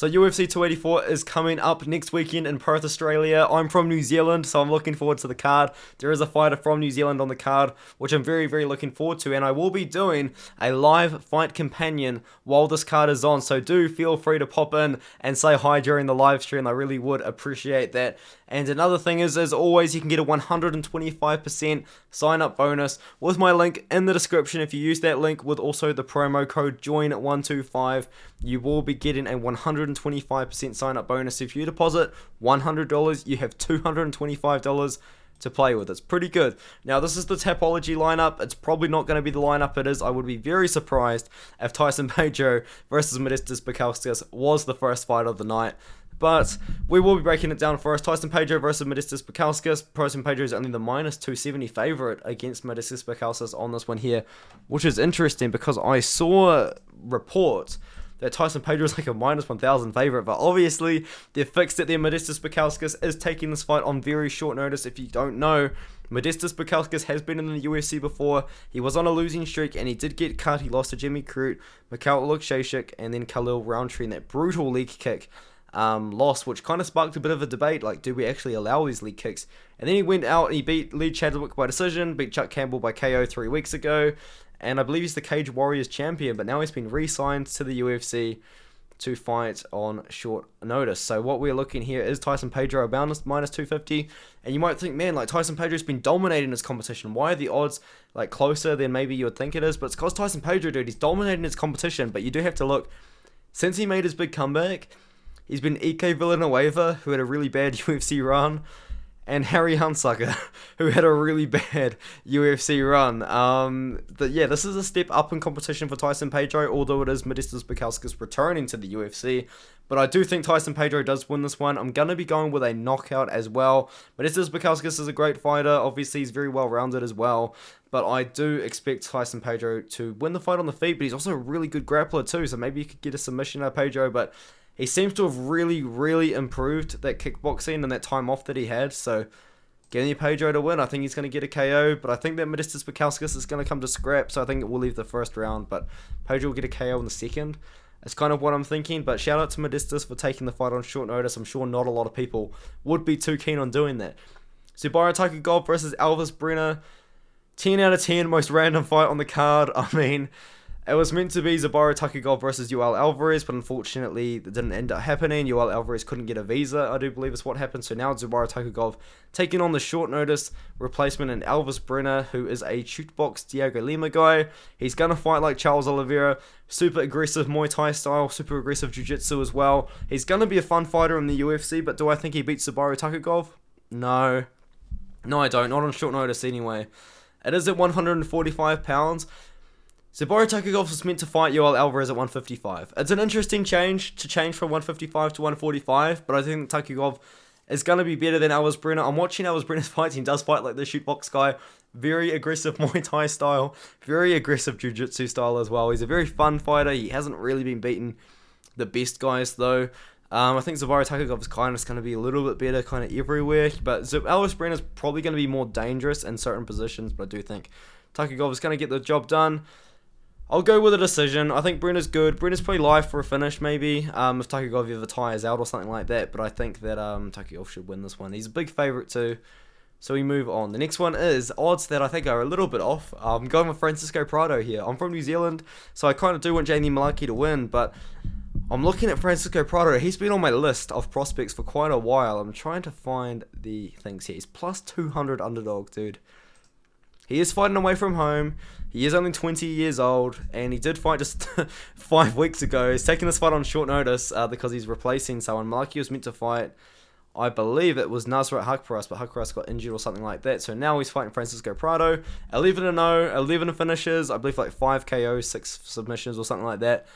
So UFC 284 is coming up next weekend in Perth, Australia. I'm from New Zealand, so I'm looking forward to the card. There is a fighter from New Zealand on the card, which I'm very, very looking forward to. And I will be doing a live fight companion while this card is on. So do feel free to pop in and say hi during the live stream. I really would appreciate that. And another thing is, as always, you can get a 125% sign-up bonus with my link in the description. If you use that link with also the promo code JOIN125, you will be getting a 125% sign-up bonus. If you deposit $100, you have $225 to play with. It's pretty good. Now, this is the Tapology lineup. It's probably not going to be the lineup it is. I would be very surprised if Tyson Pedro versus Modestas Bukauskas was the first fight of the night. But we will be breaking it down first. Tyson Pedro versus Modestas Bukauskas. Tyson Pedro is only the minus 270 favorite against Modestas Bukauskas on this one here, which is interesting because I saw reports that Tyson Pedro is like a minus 1,000 favorite, but obviously they've fixed it there. Modestas Bukauskas is taking this fight on very short notice. If you don't know, Modestas Bukauskas has been in the UFC before. He was on a losing streak and he did get cut. He lost to Jimmy Crute, Mikhail Lukhshashik, and then Khalil Roundtree in that brutal leg kick loss, which kind of sparked a bit of a debate, like, do we actually allow these leg kicks? And then he went out and he beat Lee Chadwick by decision, beat Chuck Campbell by KO 3 weeks ago, and I believe he's the Cage Warriors champion, but now he's been re-signed to the UFC to fight on short notice. So what we're looking here is Tyson Pedro about minus 250, and you might think, man, like, Tyson Pedro's been dominating his competition. Why are the odds like closer than maybe you would think it is? But it's because Tyson Pedro, dude, he's dominating his competition, but you do have to look, since he made his big comeback, he's been Ike Villanueva, who had a really bad UFC run, and Harry Hunsucker, who had a really bad UFC run. But yeah, this is a step up in competition for Tyson Pedro, although it is Modestas Bukauskas returning to the UFC. But I do think Tyson Pedro does win this one. I'm going to be going with a knockout as well. Modestas Bukauskas is a great fighter. Obviously, he's very well-rounded as well. But I do expect Tyson Pedro to win the fight on the feet, but he's also a really good grappler too, so maybe you could get a submission out of Pedro, but he seems to have really, really improved that kickboxing and that time off that he had. So, getting you Pedro to win, I think he's going to get a KO. But I think that Modestas Bukauskas is going to come to scrap. So, I think it will leave the first round. But Pedro will get a KO in the second. That's kind of what I'm thinking. But shout out to Modestas for taking the fight on short notice. I'm sure not a lot of people would be too keen on doing that. Zubaira Ukhugov versus Elves Brenner. 10 out of 10, most random fight on the card. I mean, it was meant to be Zubaira Ukhugov versus Yoel Alvarez, but unfortunately it didn't end up happening. Yoel Alvarez couldn't get a visa, I do believe is what happened. So now Zubaira Ukhugov taking on the short notice replacement in Elves Brenner, who is a shootbox Diego Lima guy. He's going to fight like Charles Oliveira, super aggressive Muay Thai style, super aggressive Jiu-Jitsu as well. He's going to be a fun fighter in the UFC, but do I think he beats Zubaira Ukhugov? No. No, I don't. Not on short notice anyway. It is at 145 pounds. Zubaira Ukhugov was meant to fight Yoel Alvarez at 155. It's an interesting change from 155 to 145, but I think Ukhugov is going to be better than Elves Brenner. I'm watching Elves Brenner's fights. He does fight like the shootbox guy. Very aggressive Muay Thai style. Very aggressive Jiu-Jitsu style as well. He's a very fun fighter. He hasn't really been beating the best guys though. I think Zubaira Ukhugov is kind of going to be a little bit better kind of everywhere, but Elves Brenner is probably going to be more dangerous in certain positions, but I do think Ukhugov is going to get the job done. I'll go with a decision. I think Brenner's good. Brenner's probably live for a finish, maybe, if Ukhugov ever tires out or something like that. But I think that Ukhugov should win this one. He's a big favourite too. So we move on. The next one is odds that I think are a little bit off. I'm going with Francisco Prado here. I'm from New Zealand, so I kind of do want Jamie Mullarkey to win. But I'm looking at Francisco Prado. He's been on my list of prospects for quite a while. I'm trying to find the things here. He's plus 200 underdog, dude. He is fighting away from home. He is only 20 years old, and he did fight just 5 weeks ago. He's taking this fight on short notice because he's replacing someone. Mullarkey was meant to fight, I believe it was Nasrat Haqparast, but Haqparast got injured or something like that. So now he's fighting Francisco Prado. 11-0, 11 finishes, I believe like 5 KOs, 6 submissions or something like that.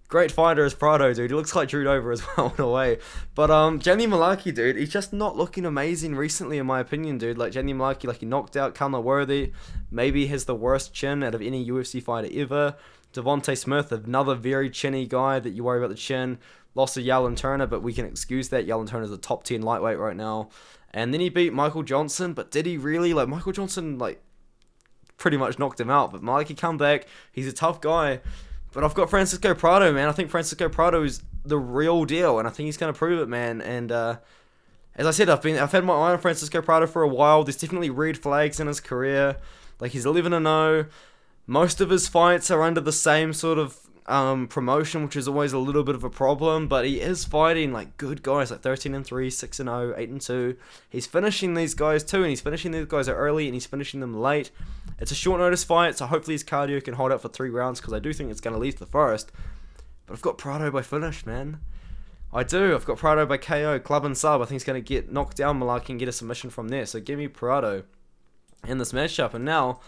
Great fighter is Prado, dude. He looks like Drew Dober as well in a way. But Jamie Mullarkey, dude, he's just not looking amazing recently in my opinion, dude. Like Jamie Mullarkey, like he knocked out Conor Worthy. Maybe has the worst chin out of any UFC fighter ever. Devontae Smith, another very chinny guy that you worry about the chin. Lost to Yair Turner, but we can excuse that. Yair Turner's a top 10 lightweight right now. And then he beat Michael Johnson, but did he really? Like Michael Johnson, like pretty much knocked him out. But Mullarkey come back. He's a tough guy. But I've got Francisco Prado, man. I think Francisco Prado is the real deal, and I think he's going to prove it, man. And as I said, I've had my eye on Francisco Prado for a while. There's definitely red flags in his career. Like, he's 11-0. Most of his fights are under the same sort of promotion, which is always a little bit of a problem, but he is fighting like good guys, like 13-3, 6-0, 8-2. He's finishing these guys too, and he's finishing these guys early, and he's finishing them late. It's a short notice fight, so hopefully his cardio can hold out for 3 rounds, because I do think it's going to lead to the first. But I've got Prado by finish, man. I do. I've got Prado by KO, club and sub. I think he's going to get knocked down Mullarkey and get a submission from there. So give me Prado in this matchup. And now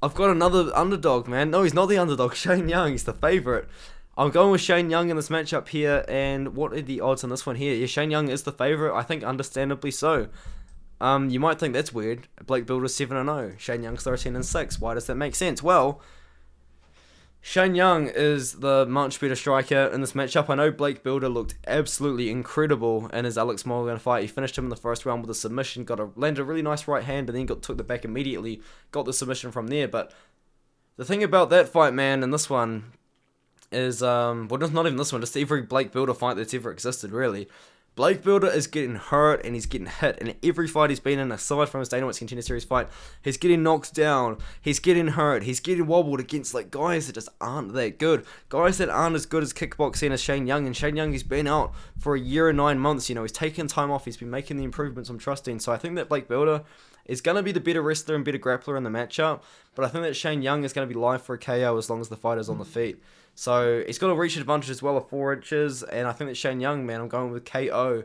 I've got another underdog, man. No, he's not the underdog. Shane Young, he's the favourite. I'm going with Shane Young in this matchup here. And what are the odds on this one here? Yeah, Shane Young is the favourite. I think understandably so. You might think that's weird. Blake Bilder's 7-0. Shane Young's 13-6. Why does that make sense? Well, Shane Young is the much better striker in this matchup. I know Blake Bilder looked absolutely incredible in his Alex Morgan fight. He finished him in the first round with a submission, landed a really nice right hand, and then took the back immediately, got the submission from there. But the thing about that fight, man, and this one is, well, not even this one, just every Blake Bilder fight that's ever existed, really. Blake Bilder is getting hurt and he's getting hit, and every fight he's been in, aside from his Dana White's Contender Series fight, he's getting knocked down, he's getting hurt, he's getting wobbled against like guys that just aren't that good, guys that aren't as good as kickboxing as Shane Young. And Shane Young, he's been out for a year and 9 months, you know, he's taken time off, he's been making the improvements I'm trusting. So I think that Blake Bilder is going to be the better wrestler and better grappler in the matchup, but I think that Shane Young is going to be live for a KO as long as the fighter's on the feet. So he's got a reach advantage as well of 4 inches, and I think that Shane Young, man, I'm going with KO.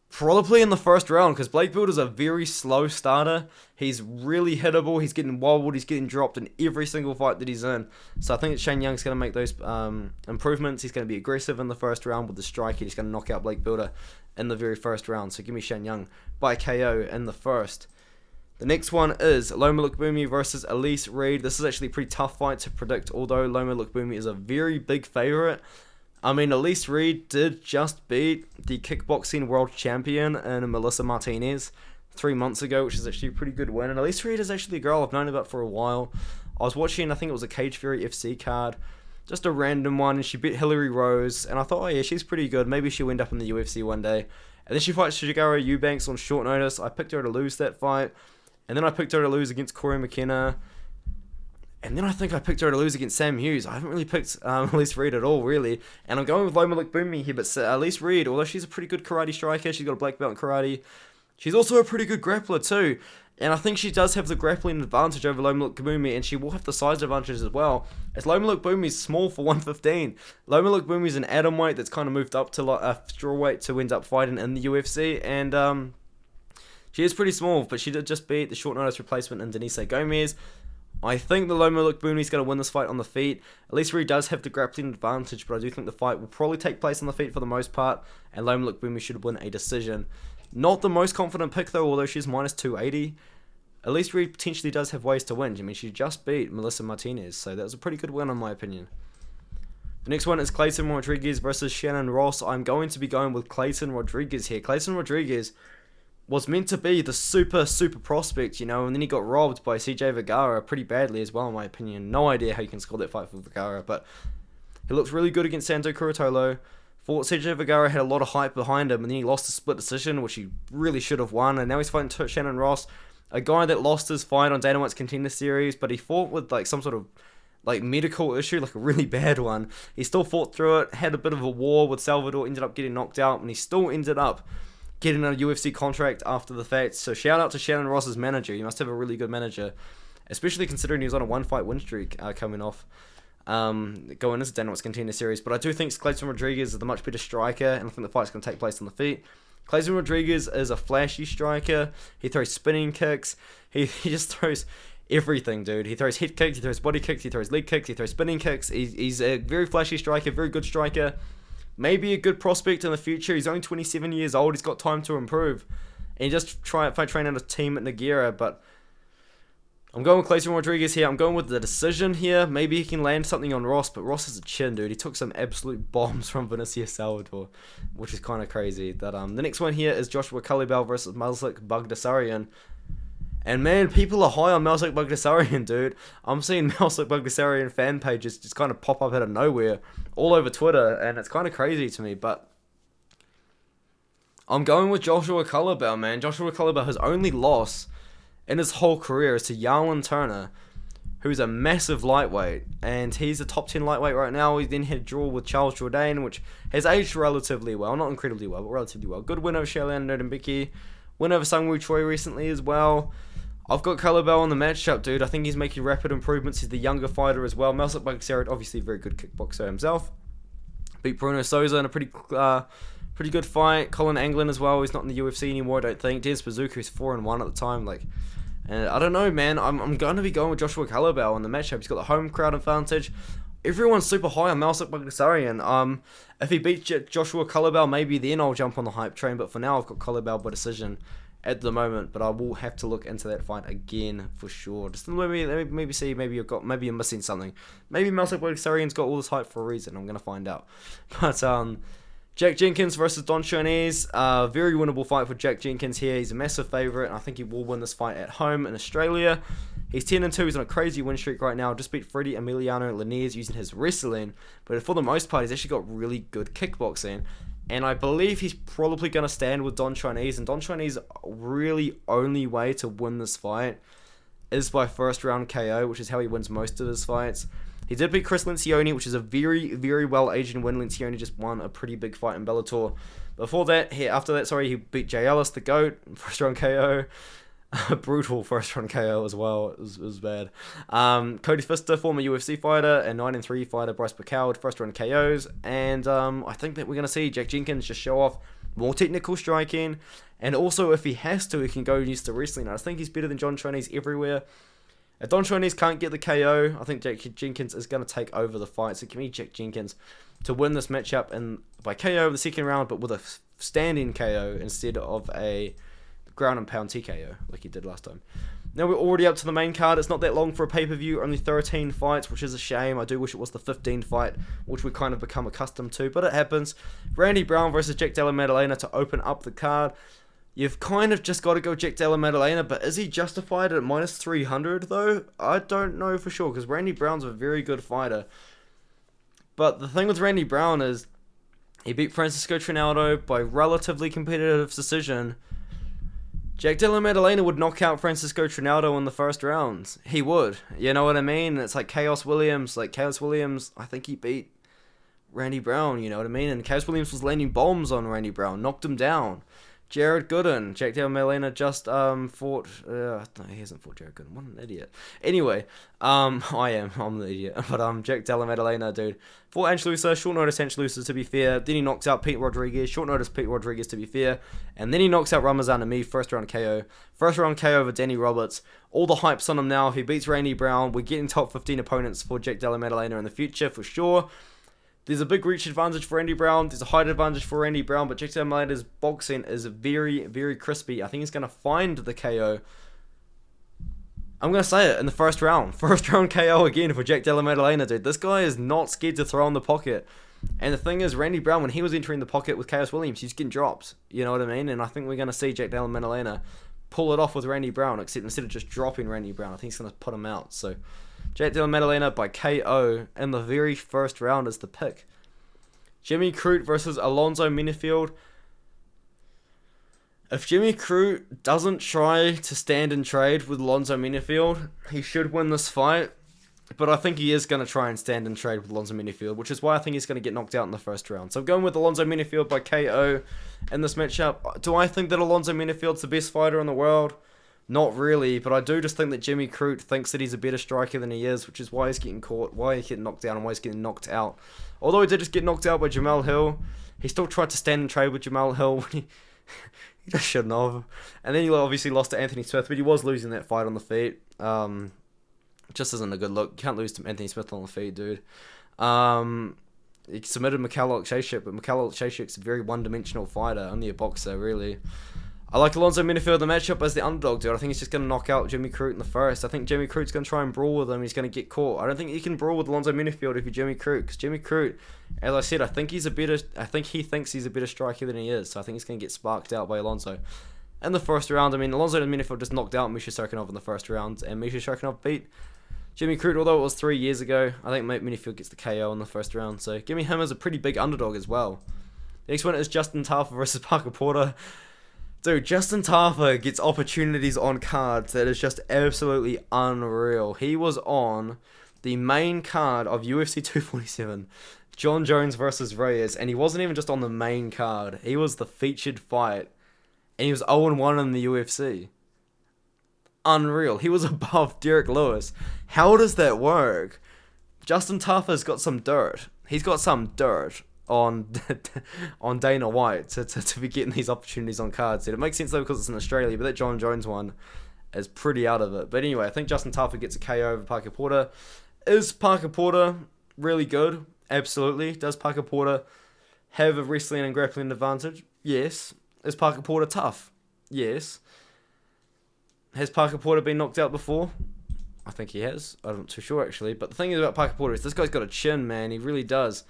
Probably in the first round, because Blake Bilder's a very slow starter. He's really hittable, he's getting wobbled, he's getting dropped in every single fight that he's in. So I think that Shane Young's going to make those improvements. He's going to be aggressive in the first round with the strike. He's going to knock out Blake Bilder in the very first round. So give me Shane Young by KO in the first. The next one is Lomo Lookboonmee versus Elise Reed. This is actually a pretty tough fight to predict, although Lomo Lookboonmee is a very big favourite. I mean, Elise Reed did just beat the kickboxing world champion in Melissa Martinez 3 months ago, which is actually a pretty good win. And Elise Reed is actually a girl I've known about for a while. I was watching, I think it was a Cage Fury FC card, just a random one, and she beat Hillary Rose. And I thought, oh yeah, she's pretty good. Maybe she'll end up in the UFC one day. And then she fights Shigeru Eubanks on short notice. I picked her to lose that fight. And then I picked her to lose against Corey McKenna. And then I think I picked her to lose against Sam Hughes. I haven't really picked Elise Reed at all, really. And I'm going with Lomo Lookboonmee here, but Elise Reed, although she's a pretty good karate striker, she's got a black belt in karate, she's also a pretty good grappler too. And I think she does have the grappling advantage over Lomo Lookboonmee, and she will have the size advantage as well, as Lomo Lookboomee's small for 115. Lomo Lookboomee's an atomweight that's kind of moved up to strawweight to end up fighting in the UFC, and she is pretty small, but she did just beat the short notice replacement in Denise Gomez. I think the Lomo Lookboonmee is going to win this fight on the feet. Elise Reed does have the grappling advantage, but I do think the fight will probably take place on the feet for the most part, and Lomo Lookboonmee should win a decision. Not the most confident pick though, although she's minus 280. Elise Reed potentially does have ways to win. I mean, she just beat Melissa Martinez, so that was a pretty good win in my opinion. The next one is Kleydson Rodrigues versus Shannon Ross. I'm going to be going with Kleydson Rodrigues here. Kleydson Rodrigues was meant to be the super prospect, you know, and then he got robbed by CJ Vergara pretty badly as well, in my opinion. No idea how you can score that fight for Vergara, but he looked really good against Santo Curatolo. Thought CJ Vergara had a lot of hype behind him, and then he lost a split decision, which he really should have won, and now he's fighting Shannon Ross, a guy that lost his fight on Dana White's Contender Series, but he fought with like some sort of like medical issue, like a really bad one. He still fought through it, had a bit of a war with Salvador, ended up getting knocked out, and he still ended up getting a UFC contract after the fact. So shout out to Shannon Ross's manager. He must have a really good manager, especially considering he was on a 1-fight win streak coming off going into Dana White's Contender Series. But I do think Kleydson Rodrigues is the much better striker, and I think the fight's going to take place on the feet. Kleydson Rodrigues is a flashy striker. He throws spinning kicks. He just throws everything, dude. He throws head kicks, he throws body kicks, he throws leg kicks, he throws spinning kicks. He's a very flashy striker, very good striker. Maybe a good prospect in the future. He's only 27 years old. He's got time to improve. And he just train out a team at Nogueira. But I'm going with Kleydson Rodrigues here. I'm going with the decision here. Maybe he can land something on Ross. But Ross is a chin, dude. He took some absolute bombs from Vinicius Salvador, which is kind of crazy. That the next one here is Joshua Culibao versus Melsik Baghdasaryan. And man, people are high on Melsik Baghdasaryan, dude. I'm seeing Melsik Baghdasaryan fan pages just kind of pop up out of nowhere all over Twitter, and it's kind of crazy to me, but I'm going with Joshua Culibao, man. Joshua Culibao, his only loss in his whole career is to Yarlin Turner, who's a massive lightweight, and he's a top 10 lightweight right now. He then had a draw with Charles Jourdain, which has aged relatively well. Not incredibly well, but relatively well. Good win over Shailan Nodembiki. Win over Sungwoo Choi recently as well. I've got Culibao on the matchup, dude. I think he's making rapid improvements. He's the younger fighter as well. Melsik Baghdasaryan, obviously a very good kickboxer himself. Beat Bruno Souza in a pretty good fight. Colin Anglin as well. He's not in the UFC anymore, I don't think. Des Bazooka is 4-1 at the time. And I don't know, man. I'm going to be going with Joshua Culibao on the matchup. He's got the home crowd advantage. Everyone's super high on Melsik Baghdasaryan. If he beats Joshua Culibao, maybe then I'll jump on the hype train. But for now, I've got Culibao by decision at the moment. But I will have to look into that fight again for sure. Just maybe see. Maybe you're missing something. Maybe Melsik Baghdasaryan's got all this hype for a reason. I'm gonna find out. But Jack Jenkins versus Don Shainis. Very winnable fight for Jack Jenkins here. He's a massive favourite, and I think he will win this fight at home in Australia. He's 10-2. He's on a crazy win streak right now. Just beat Freddie Emiliano Linares using his wrestling, but for the most part, he's actually got really good kickboxing. And I believe he's probably going to stand with Don Shainis. And Don Shainis' really only way to win this fight is by first round KO, which is how he wins most of his fights. He did beat Chris Lencioni, which is a very, very well-aged win. Lencioni just won a pretty big fight in Bellator. After that, he beat Jay Ellis, the GOAT, first round KO. Brutal first round KO as well. It was bad. Cody Pfister, former UFC fighter, and 9-3 fighter Bryce Bacowd, first round KOs. And I think that we're going to see Jack Jenkins just show off more technical striking. And also, if he has to, he can go and use the wrestling. I think he's better than Don Shainis everywhere. If Don Shainis can't get the KO, I think Jack Jenkins is going to take over the fight. So give me Jack Jenkins to win this matchup and by KO the second round, but with a standing KO instead of a ground and pound TKO like he did last time. Now we're already up to the main card. It's not that long for a pay-per-view, only 13 fights, which is a shame. I do wish it was the 15th fight, which we kind of become accustomed to, but it happens. Randy Brown versus Jack Della Maddalena to open up the card. You've kind of just got to go Jack Della Maddalena, but is he justified at minus 300 though? I don't know for sure, because Randy Brown's a very good fighter. But the thing with Randy Brown is he beat Francisco Trinaldo by relatively competitive decision. Jack Della Maddalena would knock out Francisco Trinaldo in the first round. He would. You know what I mean? It's like Chaos Williams. I think he beat Randy Brown, you know what I mean? And Chaos Williams was landing bombs on Randy Brown, knocked him down. Jared Gooden. Jack Della Maddalena just fought... no, he hasn't fought Jared Gooden. What an idiot. Anyway, I'm the idiot. But Jack Della Maddalena, dude. Fought Angelusa, short notice Angelusa to be fair. Then he knocks out Pete Rodrigues, short notice Pete Rodrigues to be fair. And then he knocks out Ramazan Amir, first round KO. First round KO over Danny Roberts. All the hype's on him now. If he beats Randy Brown, we're getting top 15 opponents for Jack Della Maddalena in the future for sure. There's a big reach advantage for Randy Brown. There's a height advantage for Randy Brown. But Jack Della Maddalena's boxing is very, very crispy. I think he's going to find the KO. I'm going to say it in the first round. First round KO again for Jack Della Maddalena, dude. This guy is not scared to throw in the pocket. And the thing is, Randy Brown, when he was entering the pocket with Chaos Williams, he was getting drops. You know what I mean? And I think we're going to see Jack Della Maddalena pull it off with Randy Brown, except instead of just dropping Randy Brown, I think he's going to put him out. So Jack Della Maddalena by KO in the very first round is the pick. Jimmy Crute versus Alonzo Menifield. If Jimmy Crute doesn't try to stand and trade with Alonzo Menifield, he should win this fight. But I think he is going to try and stand and trade with Alonzo Menifield, which is why I think he's going to get knocked out in the first round. So I'm going with Alonzo Menifield by KO in this matchup. Do I think that Alonzo Menifield's the best fighter in the world? Not really, but I do just think that Jimmy Crute thinks that he's a better striker than he is, which is why he's getting caught, why he's getting knocked down, and why he's getting knocked out. Although he did just get knocked out by Jamal Hill, he still tried to stand and trade with Jamal Hill when he just shouldn't have. And then he obviously lost to Anthony Smith, but he was losing that fight on the feet. Just isn't a good look. You can't lose to Anthony Smith on the feet, dude. He submitted Mikhail Oksashik, but Mikhail Oksashik's a very one-dimensional fighter, only a boxer, really. I like Alonzo Menifield the matchup as the underdog, dude. I think he's just going to knock out Jimmy Crute in the first. I think Jimmy Crute's going to try and brawl with him. He's going to get caught. I don't think you can brawl with Alonzo Menifield if you're Jimmy Crute. Because Jimmy Crute, as I said, I think he thinks he's a better striker than he is. So I think he's going to get sparked out by Alonzo. in the first round. I mean, Alonzo and Menifield just knocked out Misha Serkinov in the first round, and Misha Serkinov beat Jimmy Crute, although it was 3 years ago. I think Menifield gets the KO in the first round, so give me him as a pretty big underdog as well. The next one is Justin Tafa versus Parker Porter. Dude, Justin Tafa gets opportunities on cards that is just absolutely unreal. He was on the main card of UFC 247, John Jones versus Reyes, and he wasn't even just on the main card. He was the featured fight, and he was 0-1 in the UFC. Unreal. He was above Derek Lewis. How does that work? Justin Tafa's got some dirt. He's got some dirt on Dana White to be getting these opportunities on cards. It makes sense though because it's in Australia, but that John Jones one is pretty out of it. But anyway, I think Justin Tafa gets a KO over Parker Porter. Is Parker Porter really good? Absolutely. Does Parker Porter have a wrestling and grappling advantage? Yes. Is Parker Porter tough? Yes. Has Parker Porter been knocked out before? I think he has. I'm not too sure actually. But the thing is about Parker Porter is this guy's got a chin, man. He really does.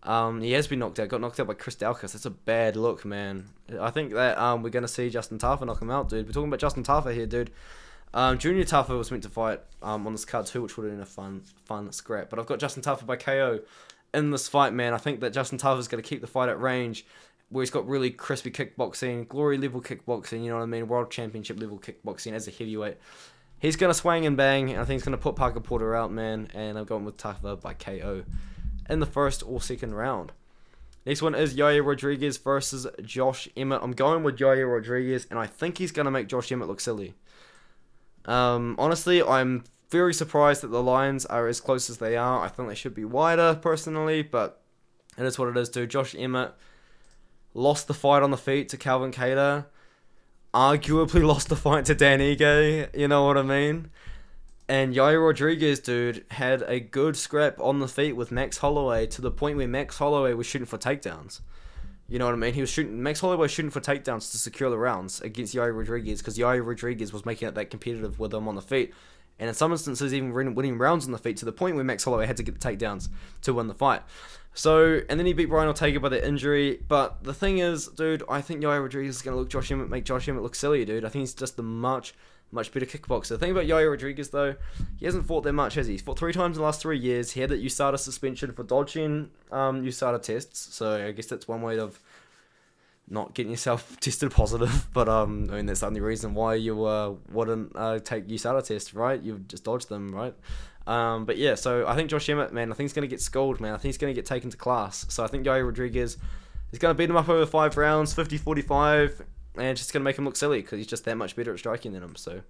He has been knocked out. Got knocked out by Chris Dalkas. That's a bad look, man. I think that we're going to see Justin Tafa knock him out, dude. We're talking about Justin Tafa here, dude. Junior Tafa was meant to fight on this card too, which would have been a fun scrap. But I've got Justin Tafa by KO in this fight, man. I think that Justin Tafa is going to keep the fight at range, where he's got really crispy kickboxing, glory level kickboxing, you know what I mean, world championship level kickboxing as a heavyweight. He's going to swing and bang, and I think he's going to put Parker Porter out, man, and I'm going with Tafa by KO in the first or second round. Next one is Yair Rodrigues versus Josh Emmett. I'm going with Yair Rodrigues, and I think he's going to make Josh Emmett look silly. Honestly, I'm very surprised that the lines are as close as they are. I think they should be wider, personally, but it is what it is, dude. Josh Emmett lost the fight on the feet to Calvin Kattar. Arguably lost the fight to Dan Ige, you know what I mean? And Yair Rodrigues, dude, had a good scrap on the feet with Max Holloway to the point where Max Holloway was shooting for takedowns. You know what I mean? Max Holloway was shooting for takedowns to secure the rounds against Yair Rodrigues because Yair Rodrigues was making it that competitive with him on the feet. And in some instances, even winning rounds on the feet to the point where Max Holloway had to get the takedowns to win the fight. So, and then he beat Brian Ortega by the injury. But the thing is, dude, I think Yair Rodrigues is going to make Josh Emmett look silly, dude. I think he's just a much better kickboxer. The thing about Yair Rodrigues, though, he hasn't fought that much, has he? He's fought 3 times in the last 3 years. He had that USADA suspension for dodging USADA tests. So I guess that's one way of not getting yourself tested positive. But I mean, that's the only reason why you wouldn't take USADA tests, right? You've just dodged them, right? But yeah, so I think Josh Emmett, man, I think he's going to get schooled, man. I think he's going to get taken to class. So I think Yair Rodrigues is going to beat him up over 5 rounds, 50-45, and it's just going to make him look silly because he's just that much better at striking than him. So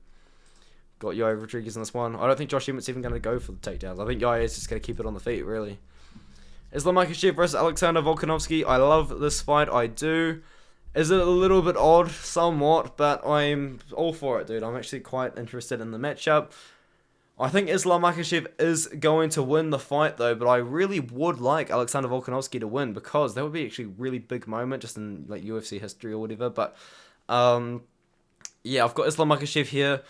got Yair Rodrigues in this one. I don't think Josh Emmett's even going to go for the takedowns. I think Yair is just going to keep it on the feet, really. Islam Makhachev versus Alexander Volkanovski. I love this fight. I do. Is it a little bit odd? Somewhat, but I'm all for it, dude. I'm actually quite interested in the matchup. I think Islam Makhachev is going to win the fight, though, but I really would like Alexander Volkanovski to win because that would be actually a really big moment just in like UFC history or whatever. But yeah, I've got Islam Makhachev here.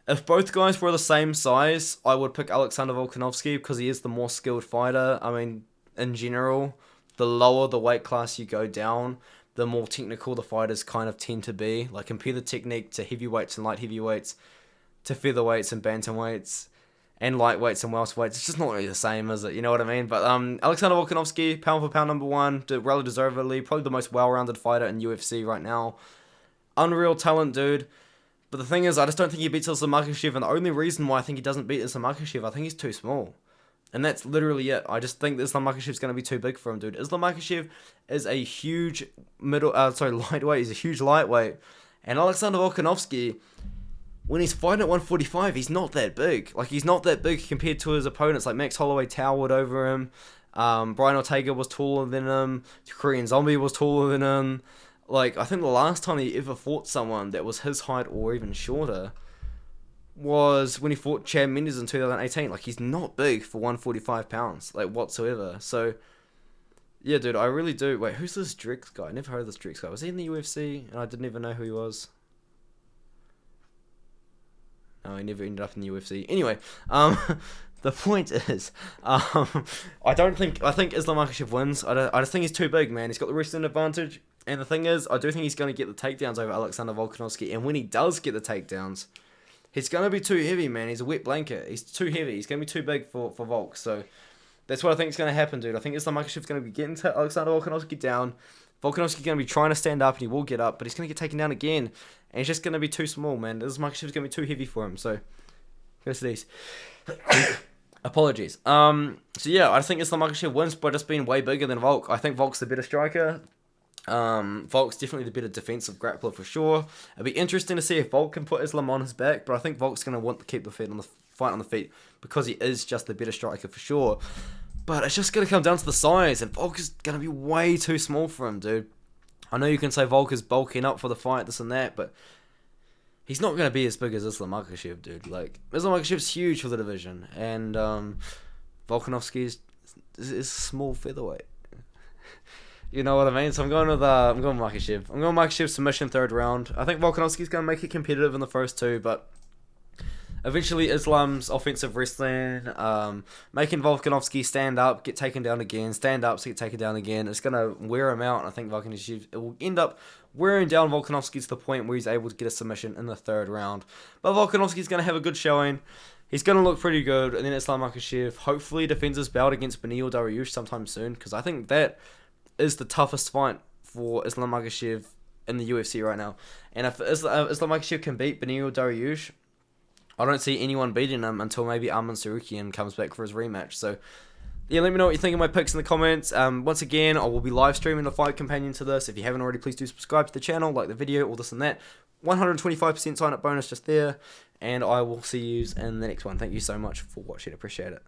If both guys were the same size, I would pick Alexander Volkanovski because he is the more skilled fighter. I mean, in general, the lower the weight class you go down, the more technical the fighters kind of tend to be. Like, compare the technique to heavyweights and light heavyweights, to featherweights and bantamweights, and lightweights and welterweights. It's just not really the same, is it? You know what I mean? But Alexander Volkanovski, pound for pound #1, rather deservedly, probably the most well-rounded fighter in UFC right now. Unreal talent, dude. But the thing is, I just don't think he beats Islam Makhachev, and the only reason why I think he doesn't beat Islam Makhachev, I think he's too small. And that's literally it. I just think that Islam Makhachev's going to be too big for him, dude. Islam Makhachev is a huge lightweight. He's a huge lightweight. And Alexander Volkanovski, when he's fighting at 145, he's not that big. Like, he's not that big compared to his opponents. Like, Max Holloway towered over him. Brian Ortega was taller than him. Korean Zombie was taller than him. Like, I think the last time he ever fought someone that was his height or even shorter was when he fought Chad Mendes in 2018. Like, he's not big for 145 pounds, like, whatsoever. So, yeah, dude, I really do. Wait, who's this Drix guy? I never heard of this Drix guy. Was he in the UFC? And I didn't even know who he was. No, he never ended up in the UFC. Anyway, the point is, I think Islam Makhachev wins. I just think he's too big, man. He's got the wrestling advantage. And the thing is, I do think he's going to get the takedowns over Alexander Volkanovski. And when he does get the takedowns, he's going to be too heavy, man. He's a wet blanket. He's too heavy. He's going to be too big for Volk. So that's what I think is going to happen, dude. I think Islam Makhachev's going to be getting Alexander Volkanovski down. Volkanovski's going to be trying to stand up, and he will get up, but he's going to get taken down again. And he's just going to be too small, man. Islam Makhachev's going to be too heavy for him. So, here's these. Apologies. So yeah, I think Islam Makhachev wins by just being way bigger than Volk. I think Volk's the better striker. Volk's definitely the better defensive grappler for sure. It'd be interesting to see if Volk can put Islam on his back, but I think Volk's going to want to keep the fight on the feet because he is just the better striker for sure. But it's just going to come down to the size, and Volk is going to be way too small for him, dude. I know you can say Volk is bulking up for the fight, this and that, but he's not going to be as big as Islam Makhachev, dude. Like, Islam Makhachev's huge for the division, and Volkanovski is a small featherweight. You know what I mean? So I'm going Makhachev. I'm going Makhachev submission 3rd round. I think Volkanovski's going to make it competitive in the first 2, but eventually Islam's offensive wrestling, making Volkanovski stand up, get taken down again, stand up, so get taken down again. It's going to wear him out, and I think Volkanovski, it will end up wearing down Volkanovski to the point where he's able to get a submission in the 3rd round. But Volkanovski's going to have a good showing. He's going to look pretty good, and then Islam Makhachev hopefully defends his belt against Beneil Dariush sometime soon, because I think that is the toughest fight for Islam Makhachev in the UFC right now. And if Islam Makhachev can beat Beneil Dariush, I don't see anyone beating him until maybe Arman Sarukian comes back for his rematch. So, yeah, let me know what you think of my picks in the comments. Once again, I will be live streaming the fight companion to this. If you haven't already, please do subscribe to the channel, like the video, all this and that. 125% sign up bonus just there. And I will see you in the next one. Thank you so much for watching. Appreciate it.